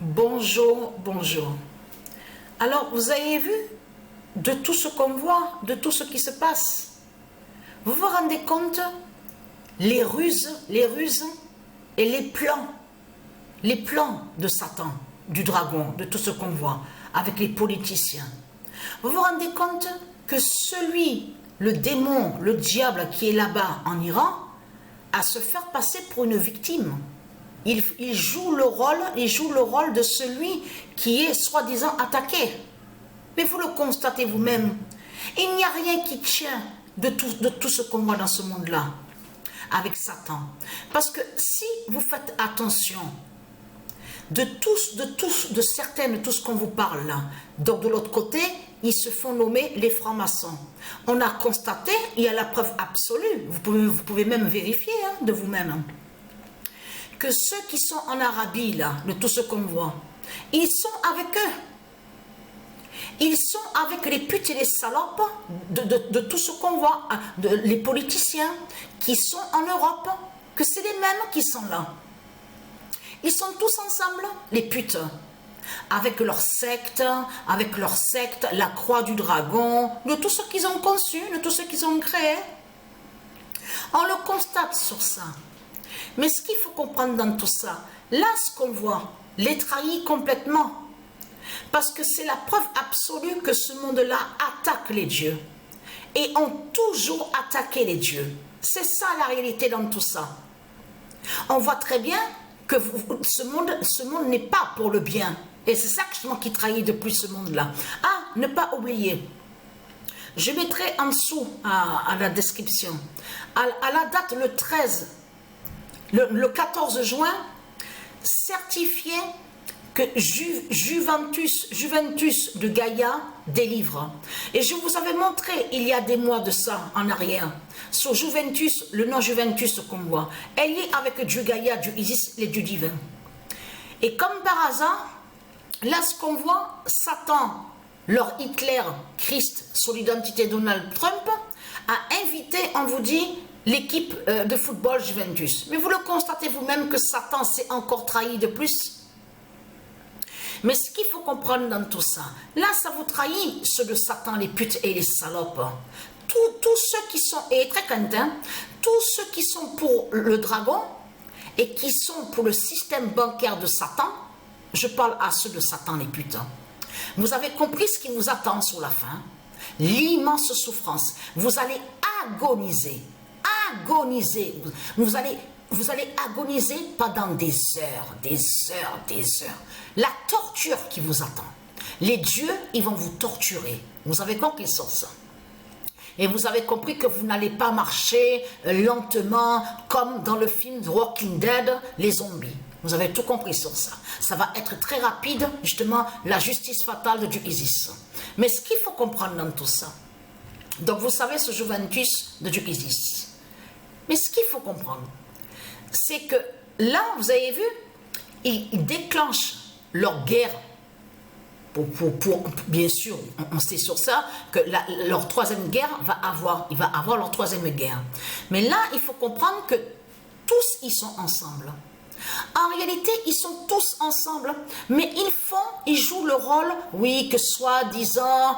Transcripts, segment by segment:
Bonjour, bonjour. Alors, vous avez vu de tout ce qu'on voit, de tout ce qui se passe. Vous vous rendez compte les ruses et les plans de Satan, du dragon, de tout ce qu'on voit avec les politiciens. Vous vous rendez compte que le démon, le diable qui est là-bas en Iran, à se faire passer pour une victime. Il joue le rôle de celui qui est soi-disant attaqué. Mais vous le constatez vous-même. Il n'y a rien qui tient de tout ce qu'on voit dans ce monde-là avec Satan. Parce que si vous faites attention de tout ce qu'on vous parle là, donc de l'autre côté, ils se font nommer les francs-maçons. On a constaté, il y a la preuve absolue, vous pouvez même vérifier de vous-même, que ceux qui sont en Arabie, là, de tout ce qu'on voit, ils sont avec eux. Ils sont avec les putes et les salopes de tout ce qu'on voit, les politiciens qui sont en Europe, que c'est les mêmes qui sont là. Ils sont tous ensemble, les putes, avec leur secte, la croix du dragon, de tout ce qu'ils ont conçu, de tout ce qu'ils ont créé. On le constate sur ça. Mais ce qu'il faut comprendre dans tout ça, là ce qu'on voit, les trahit complètement. Parce que c'est la preuve absolue que ce monde-là attaque les dieux. Et ont toujours attaqué les dieux. C'est ça la réalité dans tout ça. On voit très bien que ce monde n'est pas pour le bien. Et c'est ça justement qui trahit de plus ce monde-là. Ah, ne pas oublier. Je mettrai en dessous à la description. À la date le 13, le 14 juin, certifié que Juventus de Gaïa délivre. Et je vous avais montré il y a des mois de ça en arrière, sur Juventus, le nom Juventus qu'on voit, elle est avec Dieu Gaïa, Dieu Isis, les dieux divins. Et comme par hasard, là ce qu'on voit, Satan, leur Hitler, Christ, sur l'identité Donald Trump, a invité, on vous dit, l'équipe de football Juventus. Mais vous le constatez vous-même que Satan s'est encore trahi de plus. Mais ce qu'il faut comprendre dans tout ça, là ça vous trahit ceux de Satan, les putes et les salopes. Tous ceux qui sont, et très craintin, tous ceux qui sont pour le dragon et qui sont pour le système bancaire de Satan, je parle à ceux de Satan, les putes. Vous avez compris ce qui vous attend sur la fin, l'immense souffrance. Vous allez agoniser, vous allez agoniser pendant des heures. La torture qui vous attend. Les dieux, ils vont vous torturer. Vous avez compris sur ça. Et vous avez compris que vous n'allez pas marcher lentement comme dans le film The Walking Dead, les zombies. Vous avez tout compris sur ça. Ça va être très rapide, justement, la justice fatale de Dieu Isis. Mais ce qu'il faut comprendre dans tout ça, donc vous savez ce Juventus de Dieu Isis. Mais ce qu'il faut comprendre, c'est que là, vous avez vu, ils déclenchent leur guerre. Bien sûr, on sait sur ça que leur troisième guerre il va avoir leur troisième guerre. Mais là, il faut comprendre que tous ils sont ensemble. En réalité, ils sont tous ensemble, mais ils jouent le rôle, oui, que soi-disant,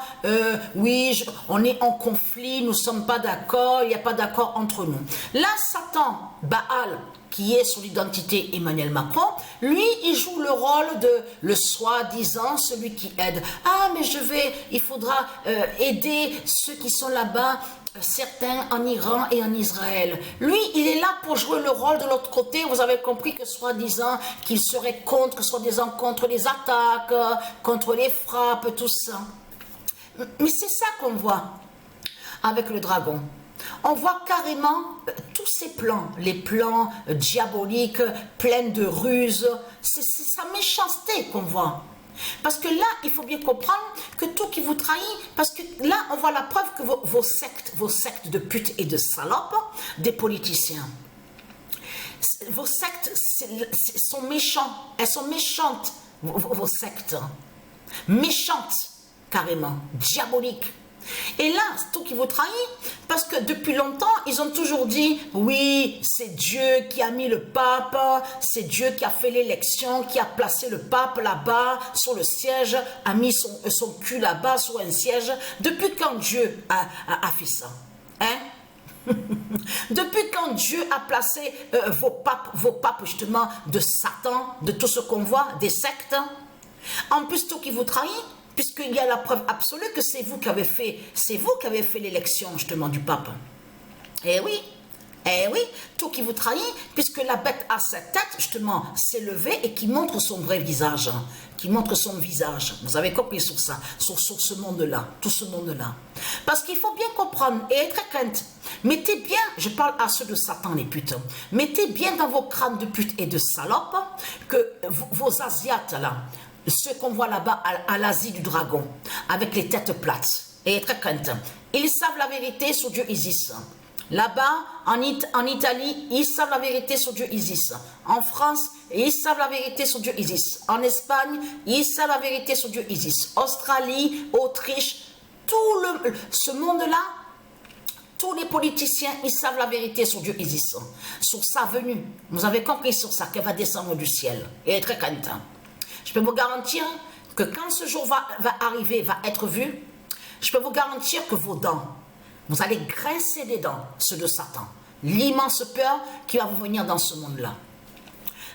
oui, on est en conflit, nous ne sommes pas d'accord, il n'y a pas d'accord entre nous. Là, Satan, Baal, qui est sur l'identité Emmanuel Macron, lui, il joue le rôle de le soi-disant, celui qui aide. Ah, mais il faudra aider ceux qui sont là-bas, certains en Iran et en Israël. Lui, il est là pour jouer le rôle de l'autre côté. Vous avez compris que soi-disant qu'il serait contre les attaques, contre les frappes, tout ça. Mais c'est ça qu'on voit avec le dragon. On voit carrément tous ces plans, les plans diaboliques, pleins de ruses. C'est sa méchanceté qu'on voit. Parce que là, il faut bien comprendre que tout qui vous trahit, parce que là, on voit la preuve que vos sectes de putes et de salopes, des politiciens, vos sectes sont méchants, elles sont méchantes, vos sectes, méchantes, carrément, diaboliques. Et là, c'est tout qui vous trahit, parce que depuis longtemps, ils ont toujours dit, oui, c'est Dieu qui a mis le pape, c'est Dieu qui a fait l'élection, qui a placé le pape là-bas, sur le siège, a mis son cul là-bas, sur un siège. Depuis quand Dieu a fait ça? Hein? Depuis quand Dieu a placé vos papes justement de Satan, de tout ce qu'on voit, des sectes? En plus, tout qui vous trahit, puisqu'il y a la preuve absolue que c'est vous qui avez fait l'élection justement du pape. Eh oui, tout qui vous trahit, puisque la bête à sa tête justement s'est levée et qui montre son vrai visage, qui montre son visage. Vous avez compris sur ça, sur ce monde-là, tout ce monde-là. Parce qu'il faut bien comprendre et être crainte. Mettez bien, je parle à ceux de Satan les putes, mettez bien dans vos crânes de putes et de salopes que vos Asiates là, ceux qu'on voit là-bas à l'Asie du dragon, avec les têtes plates, et très craintes, ils savent la vérité sur Dieu Isis. Là-bas, en Italie, ils savent la vérité sur Dieu Isis. En France, ils savent la vérité sur Dieu Isis. En Espagne, ils savent la vérité sur Dieu Isis. Australie, Autriche, ce monde-là, tous les politiciens, ils savent la vérité sur Dieu Isis. Sur sa venue. Vous avez compris sur ça, qu'elle va descendre du ciel. Et très crainte. Je peux vous garantir que quand ce jour va arriver, va être vu, je peux vous garantir que vos dents, vous allez grincer des dents, ceux de Satan. L'immense peur qui va vous venir dans ce monde-là.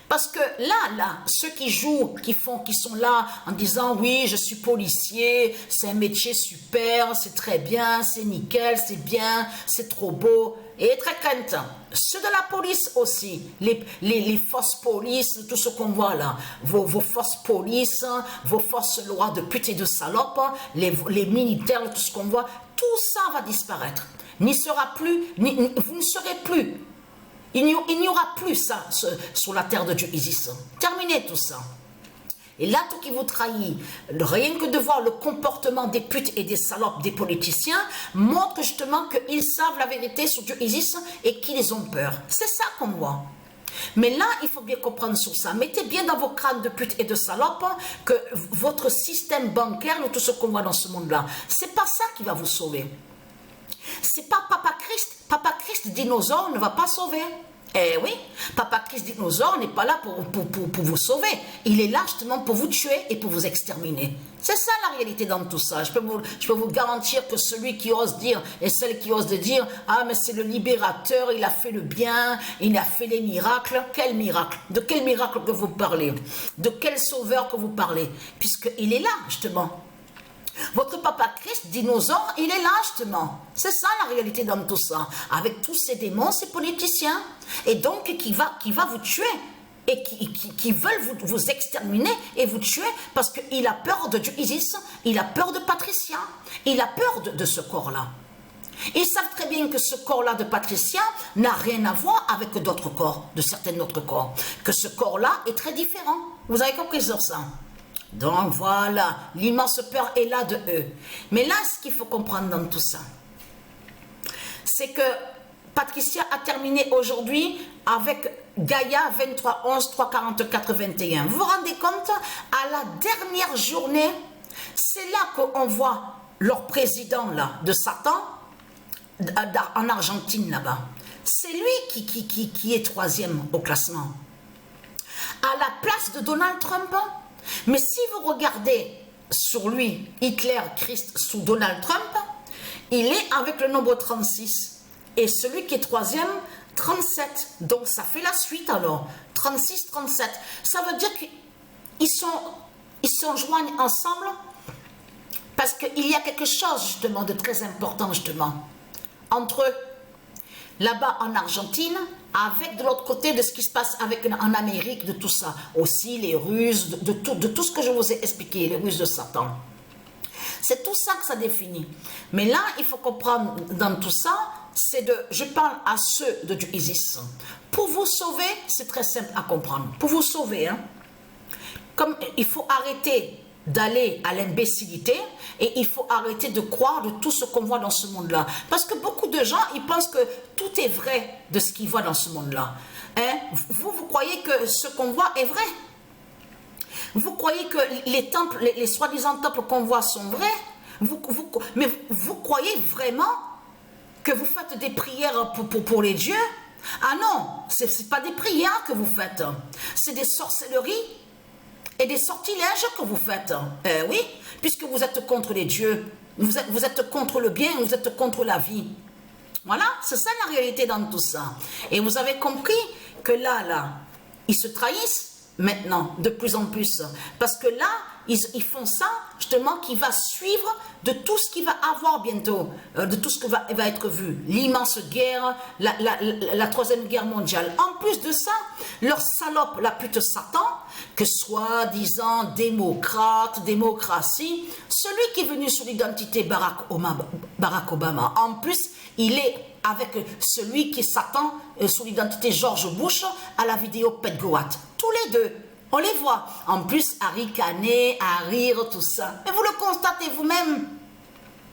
Parce que là, ceux qui jouent, qui sont là en disant, oui, je suis policier, c'est un métier super, c'est très bien, c'est nickel, c'est bien, c'est trop beau. Et très crainte. Ceux de la police aussi, les forces police, tout ce qu'on voit là, vos forces police, vos forces lois de pute et de salope, les militaires, tout ce qu'on voit, tout ça va disparaître. N'y sera plus, vous ne serez plus. Il n'y aura plus ça sur la terre de Dieu Isis. Terminez tout ça. Et là, tout qui vous trahit, rien que de voir le comportement des putes et des salopes des politiciens, montre justement qu'ils savent la vérité sur Dieu Isis et qu'ils ont peur. C'est ça qu'on voit. Mais là, il faut bien comprendre sur ça. Mettez bien dans vos crânes de putes et de salopes que votre système bancaire, tout ce qu'on voit dans ce monde-là, c'est pas ça qui va vous sauver. C'est pas Papa Christ. Papa Christ dinosaure ne va pas sauver. Eh oui, Papa Christ dinosaure n'est pas là pour vous sauver. Il est là justement pour vous tuer et pour vous exterminer. C'est ça la réalité dans tout ça. Je peux vous garantir que celui qui ose dire et celle qui ose de dire « Ah, mais c'est le libérateur, il a fait le bien, il a fait les miracles. » Quel miracle? De quel miracle que vous parlez? De quel sauveur que vous parlez? Puisqu'il est là justement. Votre Papa Christ, dinosaure, il est là justement. C'est ça la réalité dans tout ça. Avec tous ces démons, ces politiciens. Et donc qui va vous tuer. Et qui veulent vous exterminer et vous tuer parce qu'il a peur de Dieu Isis, il a peur de Patricia, il a peur de ce corps-là. Ils savent très bien que ce corps-là de Patricia n'a rien à voir avec d'autres corps, de certains autres corps. Que ce corps-là est très différent. Vous avez compris sur ça? Donc voilà, l'immense peur est là de eux. Mais là, ce qu'il faut comprendre dans tout ça, c'est que Patricia a terminé aujourd'hui avec Gaïa 23 11 3 44 21. Vous vous rendez compte? À la dernière journée, c'est là qu'on voit leur président là, de Satan, en Argentine là-bas. C'est lui qui est troisième au classement. À la place de Donald Trump. Mais si vous regardez sur lui, Hitler, Christ, sous Donald Trump, il est avec le nombre 36. Et celui qui est troisième, 37. Donc ça fait la suite alors. 36, 37. Ça veut dire qu'ils se joignent ensemble parce qu'il y a quelque chose justement de très important justement entre eux. Là-bas en Argentine, avec de l'autre côté de ce qui se passe en Amérique, de tout ça. Aussi les ruses, de tout ce que je vous ai expliqué, les ruses de Satan. C'est tout ça que ça définit. Mais là, il faut comprendre dans tout ça, je parle à ceux de Dieu Isis. Pour vous sauver, c'est très simple à comprendre. Pour vous sauver, hein, comme il faut arrêter d'aller à l'imbécilité et il faut arrêter de croire de tout ce qu'on voit dans ce monde-là. Parce que beaucoup de gens, ils pensent que tout est vrai de ce qu'ils voient dans ce monde-là. Hein? Vous croyez que ce qu'on voit est vrai? Vous croyez que les temples, les soi-disant temples qu'on voit sont vrais? Mais vous croyez vraiment que vous faites des prières pour les dieux? Ah non, ce n'est pas des prières que vous faites. C'est des sorcelleries et des sortilèges que vous faites. Oui, puisque vous êtes contre les dieux. Vous êtes contre le bien, vous êtes contre la vie. Voilà, c'est ça la réalité dans tout ça. Et vous avez compris que là, ils se trahissent maintenant, de plus en plus. Parce que là, ils font ça, justement, qui va suivre de tout ce qui va avoir bientôt, de tout ce qui va être vu. L'immense guerre, la troisième guerre mondiale. En plus de ça, leur salope, la pute Satan, que soi-disant démocrate, démocratie, celui qui est venu sur l'identité Barack Obama, en plus, il est avec celui qui est Satan sous l'identité George Bush à la vidéo Pet Goat. Tous les deux, on les voit. En plus, à ricaner, à rire, tout ça. Mais vous le constatez vous-même.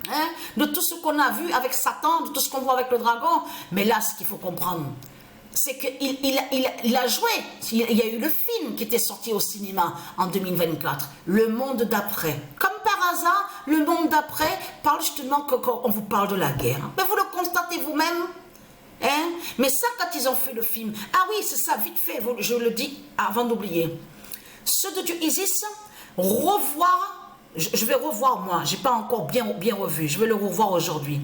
Hein, de tout ce qu'on a vu avec Satan, de tout ce qu'on voit avec le dragon. Mais là, ce qu'il faut comprendre, c'est qu'il a joué. Il y a eu le film qui était sorti au cinéma en 2024. Le monde d'après. Comme par hasard, le monde d'après parle justement qu'on vous parle de la guerre. Mais vous le constatez vous-même. Hein? Mais ça, quand ils ont fait le film, ah oui, c'est ça, vite fait, je le dis avant d'oublier. Ceux de Dieu Isis, revoir, je vais revoir moi, je n'ai pas encore bien revu, je vais le revoir aujourd'hui.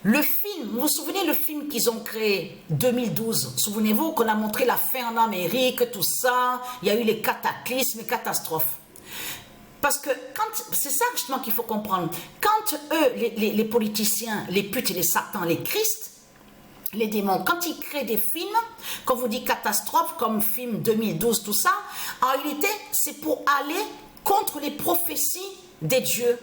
Le film, vous vous souvenez le film qu'ils ont créé 2012, souvenez-vous qu'on a montré la fin en Amérique, tout ça, il y a eu les cataclysmes, les catastrophes. Parce que c'est ça justement qu'il faut comprendre, quand eux, les politiciens, les putes et les satans, les Christ, les démons, quand ils créent des films, quand vous dites catastrophe, comme film 2012, tout ça, en réalité, c'est pour aller contre les prophéties des dieux.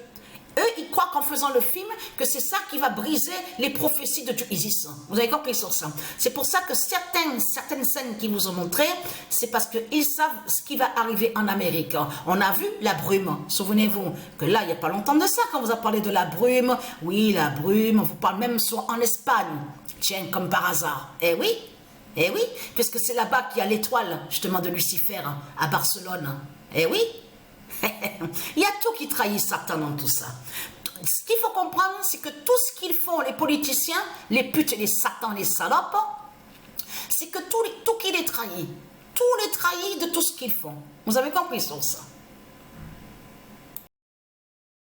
Eux, ils croient qu'en faisant le film, que c'est ça qui va briser les prophéties de Dieu Isis. Vous avez compris sur ça. C'est pour ça que certaines scènes qu'ils vous ont montrées, c'est parce qu'ils savent ce qui va arriver en Amérique. On a vu la brume. Souvenez-vous que là, il n'y a pas longtemps de ça, quand on vous a parlé de la brume. Oui, la brume, on vous parle même en Espagne. Tiens, comme par hasard. Eh oui, puisque c'est là-bas qu'il y a l'étoile, justement, de Lucifer, à Barcelone. Eh oui. Il y a tout qui trahit Satan dans tout ça. Ce qu'il faut comprendre, c'est que tout ce qu'ils font, les politiciens, les putes, les satans, les salopes, c'est que tout qui les trahit. Tout les trahit de tout ce qu'ils font. Vous avez compris sur ça.